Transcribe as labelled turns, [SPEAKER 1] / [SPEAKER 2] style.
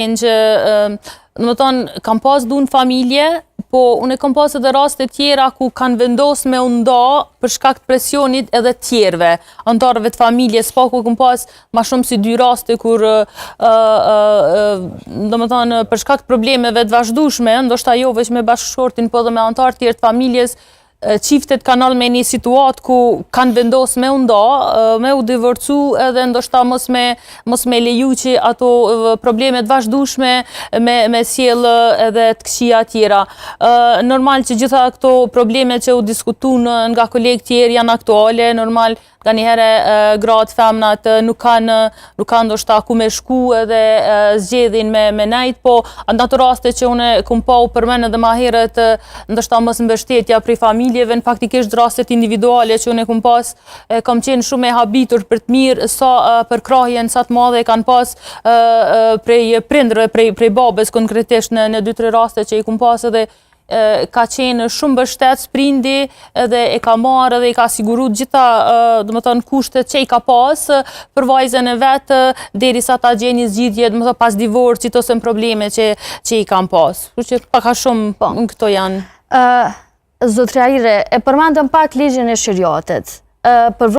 [SPEAKER 1] që në thonë kam pas du në familje, po unë kam pas edhe raste tjera ku kanë vendos me nda për shkak të presionit edhe tjerve, antarëve të familjes, po ku kam pas ma shumë si 2 raste kur domethënë për shkak të problemeve të vazhdueshme, ndoshta jo vetëm me bashkëshortin, po edhe me antarë tjerë të familjes, qiftet kanë ardhur me një situatë ku kanë vendos me u nda, me u divorcu edhe ndoshta mos me leju që ato problemet vazhdueshme me sjell edhe të këqija tjera. Normal që gjitha këto probleme që u diskutuan nga kolegë tjerë janë aktuale, normal nga njëherë gratë, femnat nuk kanë ndoshta ku me shku edhe zgjedhin me nejt, po në ato raste që une kum pa u përmen edhe ma herët ndoshta mos mbështetja prej familjeve, në faktikisht rastet individuale që une kum pas, kam qenë shumë e habitur për të mirë, sa për krahjen sa të madhe kanë pas prej prindrëve, prej babes konkretisht në 2-3 raste që i kum pas edhe ka qenë shumë mbështet prindi edhe e ka marrë edhe i ka siguru gjitha domethënë kushtet që i ka pas për vajzën e vet derisa ta gjejë një zgjidhje domethënë pas divorcit ose në probleme që i kanë pas. Kështu që pak a shumë këto janë.
[SPEAKER 2] Zotëria Ire, e përmendëm pak ligjin e shariatit.